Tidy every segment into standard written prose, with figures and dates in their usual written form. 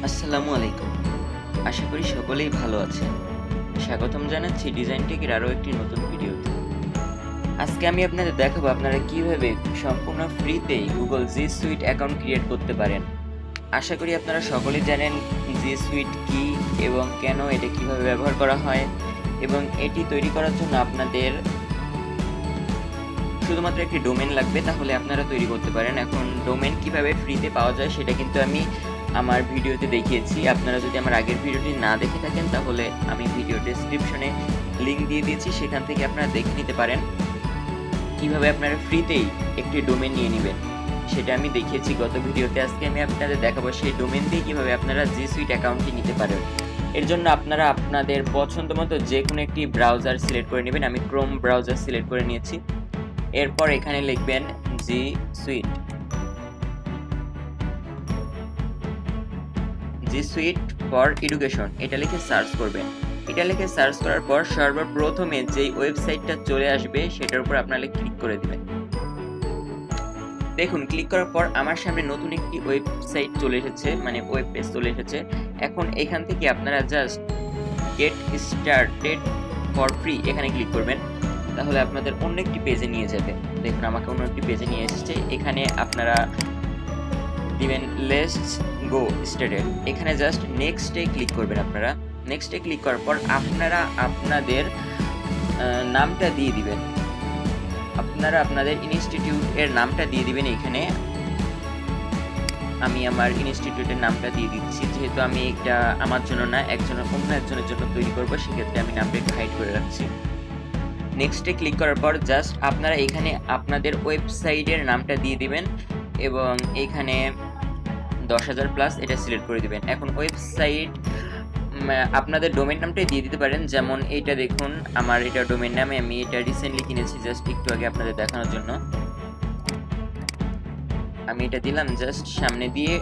আসসালামু আলাইকুম। আশা করি সকলেই ভালো আছেন। স্বাগতম জানাচ্ছি ডিজাইন টেকের আরও একটি নতুন ভিডিওতে। আজকে আমি আপনাদের দেখাবো আপনারা কিভাবে সম্পূর্ণ ফ্রিতেই গুগল জি সুইট অ্যাকাউন্ট ক্রিয়েট করতে পারেন। আশা করি আপনারা সকলেই জানেন জি সুইট কি এবং কেন এটা কিভাবে ব্যবহার করা হয়, এবং এটি তৈরি করার জন্য আপনাদের শুধুমাত্র একটি ডোমেন লাগবে, তাহলে আপনারা তৈরি করতে পারেন। এখন ডোমেন কিভাবে ফ্রিতে পাওয়া যায় সেটা কিন্তু আমি আমার ভিডিওতে দেখিয়েছি। আপনারা যদি আমার আগের ভিডিওটি না দেখে থাকেন তাহলে আমি ভিডিও ডেসক্রিপশনে লিংক দিয়ে দিয়েছি, সেখান থেকে আপনারা দেখে নিতে পারেন কিভাবে আপনারা ফ্রিতেই একটি ডোমেন নিয়ে নেবেন। সেটা আমি দেখিয়েছি গত ভিডিওতে। আজকে আমি আপনাদের দেখাবো সেই ডোমেন দিয়ে কিভাবে আপনারা জি সুইট অ্যাকাউন্টটি নিতে পারেন। এর জন্য আপনারা আপনাদের পছন্দ মতো যে কোনো একটি ব্রাউজার সিলেক্ট করে নেবেন। আমি ক্রোম ব্রাউজার সিলেক্ট করে নিয়েছি। এরপর এখানে লিখবেন G Suite, G Suite for education, এটা লিখে সার্চ করবেন। এটা লিখে সার্চ করার পর সর্বপ্রথমে যেই ওয়েবসাইটটা চলে আসবে সেটার উপর আপনারা ক্লিক করে দিবেন। দেখুন, ক্লিক করার পর আমার সামনে নতুন একটি ওয়েবসাইট চলে এসেছে, মানে ওয়েব পেজ চলে এসেছে। এখন এখান থেকে আপনারা just get started for free এখানে ক্লিক করবেন, তাহলে আপনাদের অন্য একটি পেজে নিয়ে যাবে। দেখুন, আমাকে অন্য একটি পেজে নিয়ে এসেছে। এখানে আপনারা দিবেন লেটস গো স্টার্টেড, এখানে জাস্ট নেক্সটে ক্লিক করবেন। আপনারা নেক্সটে ক্লিক করার পর আপনারা আপনাদের নামটা দিয়ে দিবেন। আপনারা আপনাদের ইনস্টিটিউটের নামটা দিয়ে দিবেন। এখানে আমি আমার ইনস্টিটিউটের নামটা দিয়ে দিচ্ছি, যেহেতু আমি এটা আমার জন্য না, অন্য একজনের জন্য তৈরি করবো, সেক্ষেত্রে আমি নামটা একটু হাইড করে রাখছি। নেক্সটে ক্লিক করার পর জাস্ট আপনারা এখানে আপনাদের ওয়েবসাইটের নামটা দিয়ে দিবেন এবং এখানে 10,000+ এটা সিলেক্ট করে দিবেন। এখন ওয়েবসাইট আপনাদের ডোমেন নামটাই দিয়ে দিতে পারেন, যেমন এইটা দেখুন আমার এটা ডোমেন নামে, আমি এটা রিসেন্টলি কিনেছি জাস্ট একটু আগে আপনাদের দেখানোর জন্য। আমি এটা দিলাম জাস্ট সামনে দিয়ে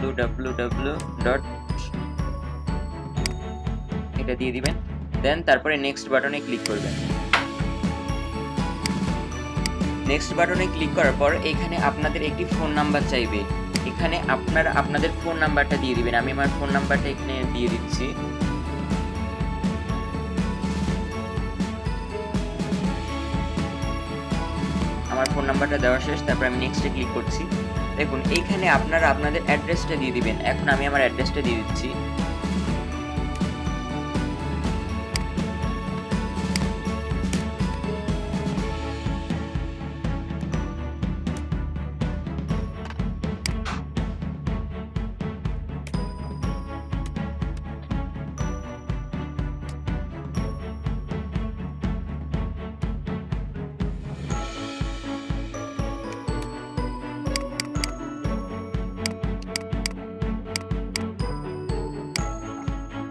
www. এটা দিয়ে দিবেন। দেন তারপরে নেক্সট বাটনে ক্লিক করবেন। নেক্সট বাটনে ক্লিক করার পর এখানে আপনাদের একটি ফোন নাম্বার চাইবে। এখানে আপনারা আপনাদের ফোন নাম্বারটা দিয়ে দিবেন। আমি আমার ফোন নাম্বারটা এখানে দিয়ে দিচ্ছি। আমার ফোন নাম্বারটা দেওয়া শেষ, তারপর আমি নেক্সটে ক্লিক করছি। দেখুন, এইখানে আপনারা আপনাদের অ্যাড্রেসটা দিয়ে দিবেন। এখন আমি আমার অ্যাড্রেসটা দিয়ে দিচ্ছি।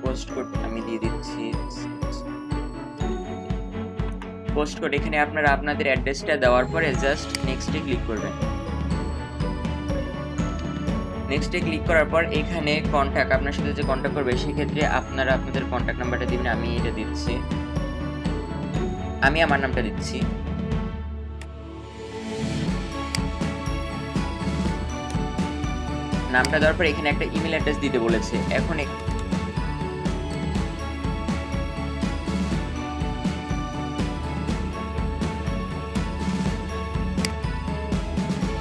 পোস্ট কোড আমি দিয়ে দিচ্ছি। পোস্ট কোড এখানে আপনারা আপনাদের অ্যাড্রেসটা দেওয়ার পরে জাস্ট নেক্সটে ক্লিক করবেন। নেক্সটে ক্লিক করার পর এখানে কন্ট্যাক্ট, আপনার সাথে যে কন্ট্যাক্ট করবে সেক্ষেত্রে আপনারা আপনাদের কন্ট্যাক্ট নাম্বারটা দিবেন। আমি এটা দিচ্ছি, আমি আমার নামটা দিচ্ছি। নামটা দেওয়ার পর এখানে একটা ইমেল অ্যাড্রেস দিতে বলেছে। এখন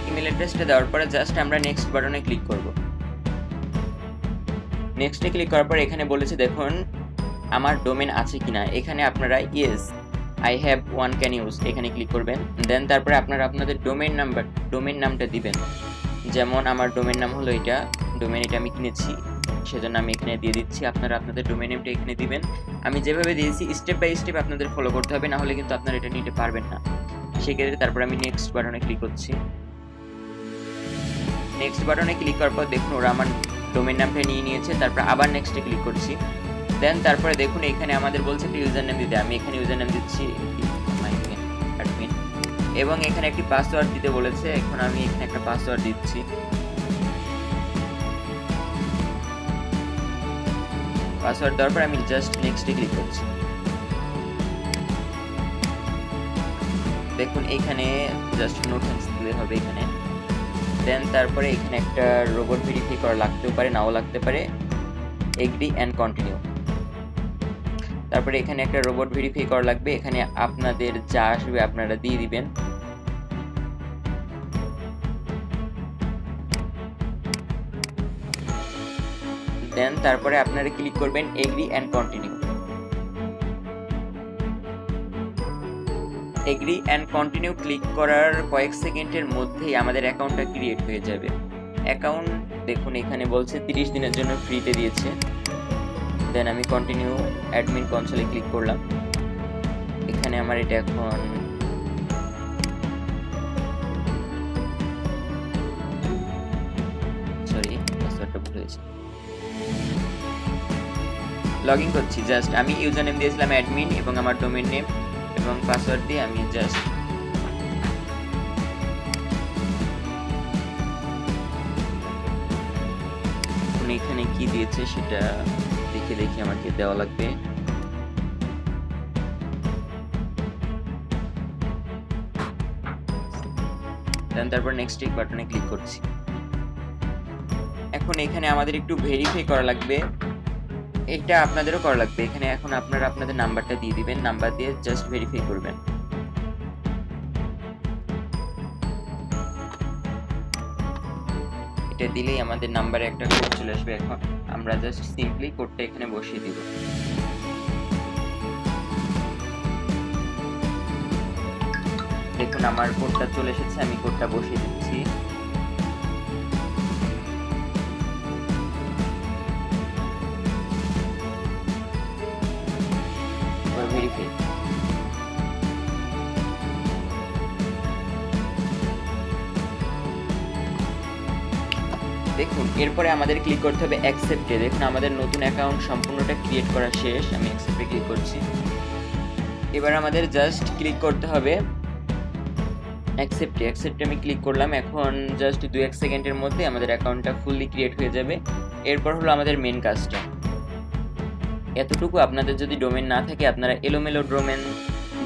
ইমেল অ্যাড্রেসটা দেওয়ার পরে জাস্ট আমরা নেক্সট বাটনে ক্লিক করব। নেক্সটে ক্লিক করার পর এখানে বলেছে দেখুন আমার ডোমেন আছে কিনা। এখানে আপনারা yes I have one can use এখানে ক্লিক করবেন। দেন তারপরে আপনারা আপনাদের ডোমেন নামটা দিবেন। যেমন আমার ডোমেন নাম হলো এটা আমি কিনেছি, সেজন্য আমি এখানে দিয়ে দিচ্ছি। আপনারা আপনাদের ডোমেন নেমটা এখানে দিবেন। আমি যেভাবে দিয়েছি স্টেপ বাই স্টেপ আপনাদের ফলো করতে হবে, না হলে কিন্তু আপনারা এটা নিতে পারবেন না। সেক্ষেত্রে তারপর আমি নেক্সট বাটনে ক্লিক করছি। নেক্সট বাটনে ক্লিক করার পর দেখুন ওরা আমার ডোমেন নামটা নিয়ে নিয়েছে। তারপর আবার নেক্সটে ক্লিক করছি। দেন তারপরে দেখুন এখানে আমাদের বলছে একটা ইউজার নেম দিতে, আমি এখানে ইউজার নেম দিচ্ছি অ্যাডমিন, এবং এখানে একটি পাসওয়ার্ড দিতে বলেছে। এখন আমি এখানে একটা পাসওয়ার্ড দিচ্ছি। পাসওয়ার্ড দেওয়ার পর আমি জাস্ট নেক্সটে ক্লিক করছি। দেখুন এখানে জাস্ট নো থ্যাঙ্কস দিতে হবে এখানে। দেন তারপরে এখানে একটা রোবট ভেরিফাই করা লাগতেও পারে, নাও লাগতে পারে। Agri and continue. তারপরে এখানে একটা রোবট ভেরিফাই করা লাগবে, এখানে আপনাদের যা আসবে আপনারা দিয়ে দিবেন। দেন তারপরে আপনারা ক্লিক করবেন agri and continue. Agri and continue click করার কয়েক সেকেন্ডের মধ্যেই আমাদের অ্যাকাউন্টটা ক্রিয়েট হয়ে যাবে। অ্যাকাউন্ট দেখুন এখানে বলছে 30 দিনের জন্য ফ্রিতে দিয়েছে। দেন আমি কন্টিনিউ অ্যাডমিন কনসোলে ক্লিক করলাম। এখানে আমার এটা এখন সরি পাসওয়ার্ডটা ভুলে গেছি। লগ ইন করছি। জাস্ট আমি ইউজার নেম দিয়েছিলাম অ্যাডমিন এবং আমার ডোমেইন নেম এবং পাসওয়ার্ড দিয়ে আমি জাস্ট এখানে কি দিয়েছে সেটা দেখে আমাকে দেওয়া লাগবে। দেন তারপর নেক্সট বাটনে ক্লিক করছি। এখন এখানে আমাদের একটু ভেরিফাই করা লাগবে, এটা আপনাদেরও করা লাগবে। এখানে এখন আপনারা আপনাদের নাম্বারটা দিয়ে দিবেন, নাম্বার দিয়ে জাস্ট ভেরিফাই করবেন। এটা দিলেই আমাদের নাম্বারে একটা কোড চলে আসবে। এখন আমরা জাস্ট সিম্পলি কোডটা এখানে বসিয়ে দিব। দেখুন আমার কোডটা চলে এসেছে, আমি কোডটা বসিয়ে দিচ্ছি। ভেরিফাই। দেখুন এরপরে আমাদের ক্লিক করতে হবে অ্যাকসেপ্টে। দেখুন আমাদের নতুন অ্যাকাউন্ট সম্পূর্ণটা ক্রিয়েট করা শেষ। আমি অ্যাকসেপ্টে ক্লিক করছি। এবার আমাদের জাস্ট ক্লিক করতে হবে অ্যাকসেপ্টে আমি ক্লিক করলাম। এখন জাস্ট 2-1 সেকেন্ডের মধ্যে আমাদের অ্যাকাউন্টটা ফুললি ক্রিয়েট হয়ে যাবে। এরপর হলো আমাদের মেন কাজটা। এতটুকু আপনাদের যদি ডোমেন না থাকে আপনারা এলোমেলো ডোমেন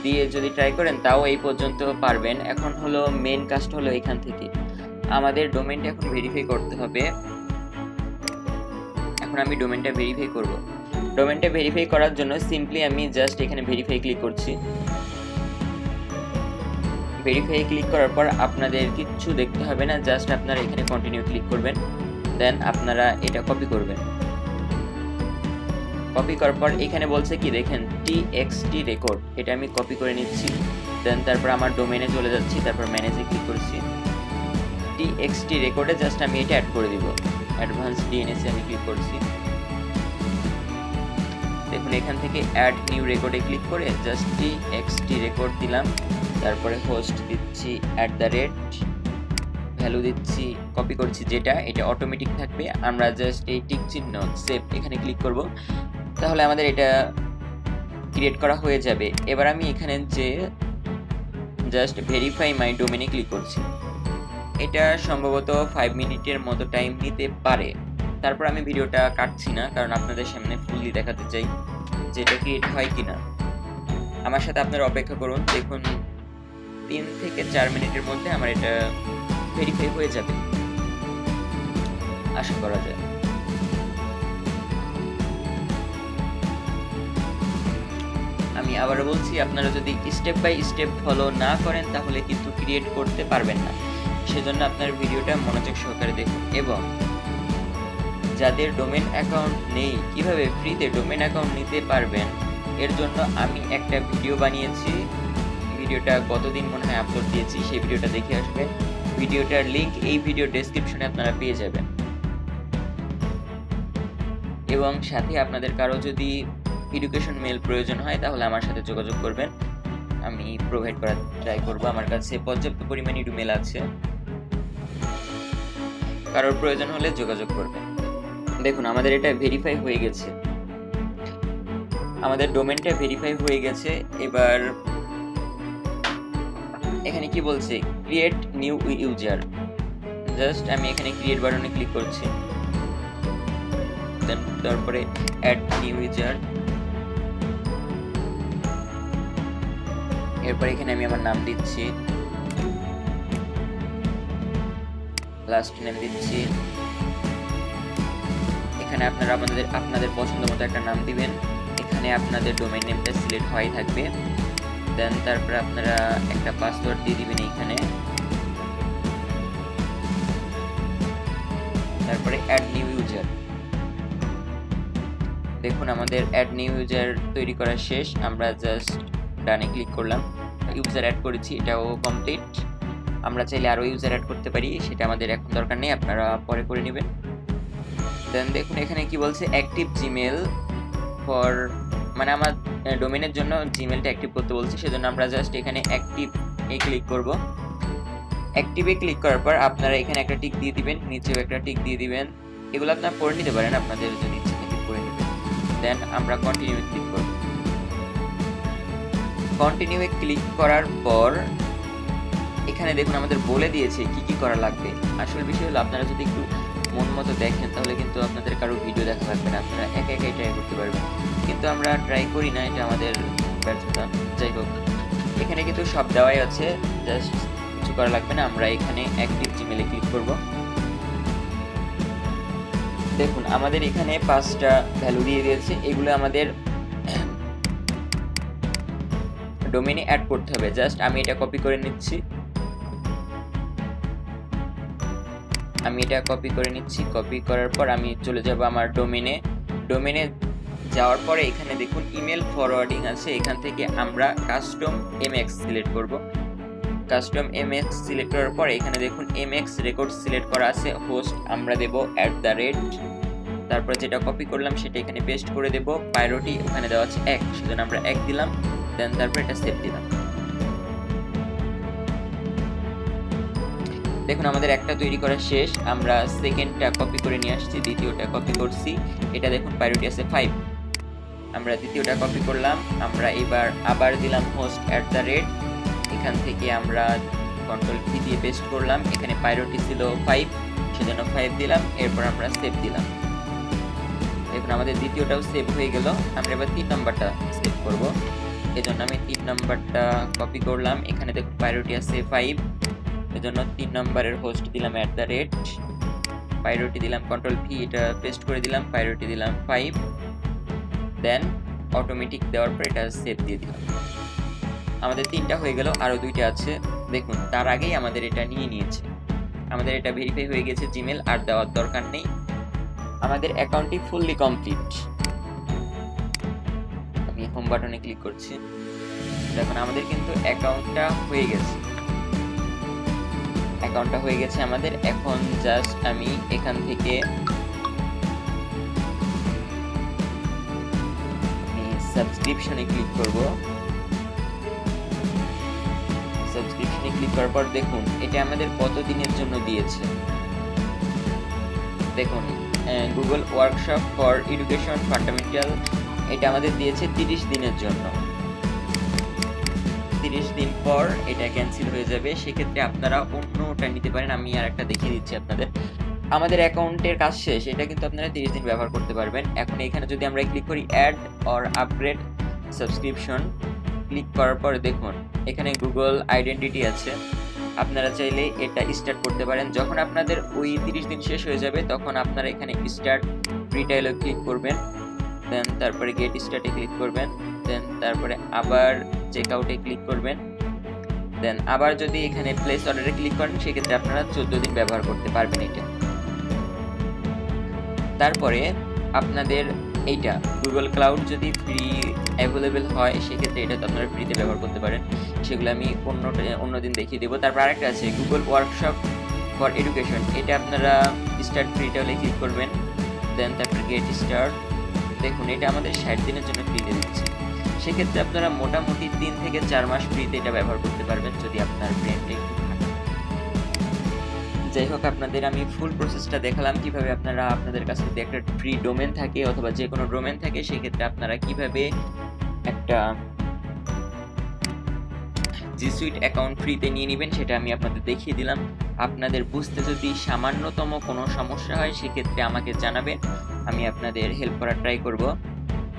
দিয়ে যদি ট্রাই করেন তাও এই পর্যন্ত পারবেন। এখন হলো মেন কাজটা হলো এখান থেকে আমাদের ডোমেনটা এখন ভেরিফাই করতে হবে। এখন আমি ডোমেনটা ভেরিফাই করব। ডোমেনটা ভেরিফাই করার জন্য সিম্পলি আমি জাস্ট এখানে ভেরিফাই ক্লিক করছি। ভেরিফাই ক্লিক করার পর আপনাদের কিচ্ছু দেখতে হবে না, জাস্ট আপনারা এখানে কন্টিনিউ ক্লিক করবেন। দেন আপনারা এটা কপি করবেন। কপি করার পর এখানে বলছে কি দেখেন txt রেকর্ড, এটা আমি কপি করে নিচ্ছি। দেন তারপর আমার ডোমেনে চলে যাচ্ছি, তারপর ম্যানেজে ক্লিক করছি। txt রেকর্ডে জাস্ট আমি এটা অ্যাড করে দিব। অ্যাডভান্স ডিএনএস আমি ক্লিক করছি। দেখুন এখান থেকে অ্যাড নিউ রেকর্ডে ক্লিক করে জাস্ট txt রেকর্ড দিলাম। তারপরে হোস্ট দিচ্ছি ভ্যালু দিচ্ছি, কপি করছি যেটা, এটা অটোমেটিক থাকবে। আমরা জাস্ট এই টিক চিহ্ন সেভ এখানে ক্লিক করব, তাহলে আমাদের এটা ক্রিয়েট করা হয়ে যাবে। এবার আমি এখানে যে জাস্ট ভেরিফাই মাই ডোমেনে ক্লিক করছি। এটা সম্ভবত 5 মিনিটের মতো টাইম নিতে পারে। তারপর আমি ভিডিওটা কাটছি না, কারণ আপনাদের সামনে ফুললি দেখাতে চাই যে এটা ক্রিয়েট হয় কিনা। আমার সাথে আপনারা অপেক্ষা করুন। দেখুন 3 থেকে 4 মিনিটের মধ্যে আমার এটা ভেরিফাই হয়ে যাবে আশা করা যায়। আমি আবারও বলছি, আপনারা যদি স্টেপ বাই স্টেপ ফলো না করেন তাহলে কিন্তু ক্রিয়েট করতে পারবেন না। সেজন্য আপনার ভিডিওটা মনোযোগ সহকারে দেখুন। এবং যাদের ডোমেন অ্যাকাউন্ট নেই কিভাবে ফ্রিতে ডোমেন অ্যাকাউন্ট নিতে পারবেন এর জন্য আমি একটা ভিডিও বানিয়েছি। ভিডিওটা গতদিন মনে হয় আপলোড দিয়েছি, সেই ভিডিওটা দেখে আসবেন। ভিডিওটার লিংক এই ভিডিও ডেসক্রিপশনে আপনারা পেয়ে যাবেন। এবং সাথে আপনাদের কারো যদি এডুকেশন মেল প্রয়োজন হয় তাহলে আমার সাথে যোগাযোগ করবেন, আমি প্রোভাইড করার ট্রাই করব। আমার কাছে পর্যাপ্ত পরিমাণে ইমেল আছে, কারোর প্রয়োজন হলে যোগাযোগ করবেন। দেখুন আমাদের এটা ভেরিফাই হয়ে গেছে, আমাদের ডোমেনটা ভেরিফাই হয়ে গেছে। এবার এখানে কি বলছে ক্রিয়েট নিউ ইউজার, জাস্ট আমি এখানে ক্রিয়েট বাটনে ক্লিক করছি। দেন তারপরে অ্যাড নিউ ইউজার। এরপর এখানে আমি আমার নাম দিচ্ছি, লাস্ট নেম দিচ্ছি। এখানে আপনারা আপনাদের পছন্দ মতো একটা নাম দিবেন। এখানে আপনাদের ডোমেইন নেমটা সিলেক্ট হয়ে থাকবে। দেন তারপরে আপনারা একটা পাসওয়ার্ড দিয়ে দিবেন এইখানে। তারপরে অ্যাড নিউ ইউজার। দেখুন আমাদের অ্যাড নিউ ইউজার তৈরি করা শেষ। আমরা জাস্ট ডানে ক্লিক করলাম, ইউজার অ্যাড করেছি, এটাও কমপ্লিট। আমরা চাইলে আরও ইউজার অ্যাড করতে পারি, সেটা আমাদের এখন দরকার নেই, আপনারা পরে করে নেবেন। দেন দেখুন এখানে কি বলছে, অ্যাক্টিভ জিমেল ফর, মানে আমার ডোমেনের জন্য জিমেলটা অ্যাক্টিভ করতে বলছে, সেজন্য আমরা জাস্ট এখানে অ্যাক্টিভ এ ক্লিক করব। অ্যাক্টিভে ক্লিক করার পর আপনারা এখানে একটা টিক দিয়ে দিবেন, নিচেও একটা টিক দিয়ে দিবেন। এগুলো আপনারা পড়ে নিতে পারেন, আপনাদের যদি ইচ্ছে থাকে পড়ে নেবেন। দেন আমরা কন্টিনিউ ক্লিক করব। কন্টিনিউ ক্লিক করার পর এখানে দেখুন আমাদের বলে দিয়েছে কি কি করা লাগবে। আসল বিষয় হলো আপনারা যদি একটু মন মতো দেখেন তাহলে কিন্তু আপনাদের কারো ভিডিও দেখা লাগবে না, আপনারা একা একাই ট্রাই করতে পারবেন। কিন্তু আমরা ট্রাই করি না, এটা আমাদের ব্যর্থতা। যাই হোক, এখানে কিন্তু সব দেওয়াই আছে, জাস্ট কিছু করা লাগবে না। আমরা এখানে অ্যাক্টিভ জিমেলে ক্লিক করব। দেখুন আমাদের এখানে 5টা ভ্যালু দিয়ে দিয়েছে, এগুলো আমাদের ডোমেইনে অ্যাড করতে হবে। জাস্ট আমি এটা কপি করে নিচ্ছি, কপি করার পর আমি চলে যাব আমার ডোমেইনে যাওয়ার পরে এখানে দেখুন ইমেল ফরওয়ার্ডিং আছে, এখান থেকে আমরা কাস্টম এমএক্স সিলেক্ট করব। কাস্টম এমএক্স সিলেক্ট করার পরে এখানে দেখুন এমএক্স রেকর্ড সিলেক্ট করা আছে, হোস্ট আমরা দেব @, তারপর যেটা কপি করলাম সেটা এখানে পেস্ট করে দেব। প্রায়োরিটি ওখানে দেওয়া আছে 1, সেজন্য আমরা 1 দিলাম। দেন তারপর এটা সেভ দিলাম। দেখুন আমাদের একটা তৈরি করা শেষ। আমরা সেকেন্ডটা কপি করে নিয়ে আসছি, দ্বিতীয়টা কপি করছি, এটা দেখুন প্রায়োরিটি আছে 5। আমরা দ্বিতীয়টা কপি করলাম, আমরা এবার আবার দিলাম হোস্ট @, এখান থেকে আমরা কন্ট্রোল কি দিয়ে পেস্ট করলাম, এখানে প্রায়োরিটি ছিল 5, সেজন্য 5 দিলাম। এরপর আমরা সেভ দিলাম। দেখুন আমাদের দ্বিতীয়টাও সেভ হয়ে গেল। আমরা এবার 3 নাম্বারটা সেভ করব, এজন্য আমি 3 নাম্বারটা কপি করলাম, এখানে দেখুন প্রায়োরিটি আছে 5, এজন্য 3 নম্বরের হোস্ট দিলাম @, প্রায়োরিটি দিলাম কন্ট্রোল ভি, এটা পেস্ট করে দিলাম, প্রায়োরিটি দিলাম 5। দেন অটোমেটিক দেওয়ার পর এটা সেভ দিয়ে দিলাম। আমাদের 3টা হয়ে গেল, আরো 2টা আছে। দেখুন তার আগেই আমাদের এটা নিয়ে নিয়েছে, আমাদের এটা ভেরিফাই হয়ে গেছে, জিমেল আর দেওয়ার দরকার নেই। আমাদের অ্যাকাউন্টটি ফুললি কমপ্লিট। আমি হোম বাটনে ক্লিক করছি। দেখুন আমাদের কিন্তু অ্যাকাউন্টটা হয়ে গেছে, আমাদের। এখন জাস্ট আমি এখান থেকে সাবস্ক্রিপশনে ক্লিক করব। সাবস্ক্রিপশনে ক্লিক করার পর দেখুন এটা আমাদের কত দিনের জন্য দিয়েছে। দেখুন Google workshop for education fundamental, এটা আমাদের দিয়েছে 30 দিনের জন্য। 30 দিন পর এটা ক্যান্সেল হয়ে যাবে, সেক্ষেত্রে আপনারা অন্যটা নিতে পারেন। আমি আর একটা দেখিয়ে দিচ্ছি আপনাদের। আমাদের অ্যাকাউন্টের কাজ শেষ, এটা কিন্তু আপনারা 30 দিন ব্যবহার করতে পারবেন। এখন এখানে যদি আমরা ক্লিক করি add or upgrade subscription, click করার পর দেখুন এখানে গুগল আইডেন্টিটি আছে, আপনারা চাইলে এটা স্টার্ট করতে পারেন। যখন আপনাদের ওই 30 দিন শেষ হয়ে যাবে তখন আপনারা এখানে স্টার্ট ফ্রি ট্রায়ালে ক্লিক করবেন। দেন তারপরে গেট স্টার্টে ক্লিক করবেন। দেন তারপরে আবার চেক আউটে ক্লিক করবেন। দেন আবার যদি এখানে প্লেস অর্ডারে ক্লিক করেন সেক্ষেত্রে আপনারা 14 দিন ব্যবহার করতে পারবেন এটা। তারপরে আপনাদের এইটা গুগল ক্লাউড যদি ফ্রি অ্যাভেলেবেল হয় সেক্ষেত্রে এটা তো আপনারা ফ্রিতে ব্যবহার করতে পারেন, সেগুলো আমি অন্য দিন দেখিয়ে দেবো। তারপর আরেকটা আছে গুগল ওয়ার্কশপ ফর এডুকেশন, এটা আপনারা স্টার্ট ফ্রিটা হলে ক্লিক করবেন। দেন তারপর গেট স্টার্ট, দেখুন এটা আমাদের 60 দিনের জন্য ফ্রিতে দিচ্ছে, সেক্ষেত্রে আপনারা মোটামুটি 3 থেকে 4 মাস ফ্রিতে এটা ব্যবহার করতে পারবেন যদি আপনার ব্র্যান্ডটা একটু থাকে। যাই হোক, আপনাদের আমি ফুল প্রসেসটা দেখালাম কিভাবে আপনারা আপনাদের কাছে যদি একটা ফ্রি ডোমেন থাকে অথবা যে কোনো ডোমেন থাকে সেক্ষেত্রে আপনারা কিভাবে একটা জি সুইট অ্যাকাউন্ট ফ্রিতে নিয়ে নেবেন সেটা আমি আপনাদের দেখিয়ে দিলাম। আপনাদের বুঝতে যদি সামান্যতম কোনো সমস্যা হয় সেক্ষেত্রে আমাকে জানাবেন, আমি আপনাদের হেল্প করার ট্রাই করব।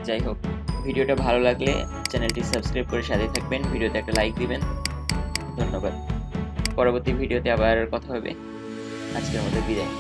যাই হোক, ভিডিওটা ভালো লাগলে চ্যানেলটি সাবস্ক্রাইব করে সাথে থাকবেন, ভিডিওতে একটা লাইক দিবেন। ধন্যবাদ। পরবর্তী ভিডিওতে আবার কথা হবে। আজকের মতো বিদায়।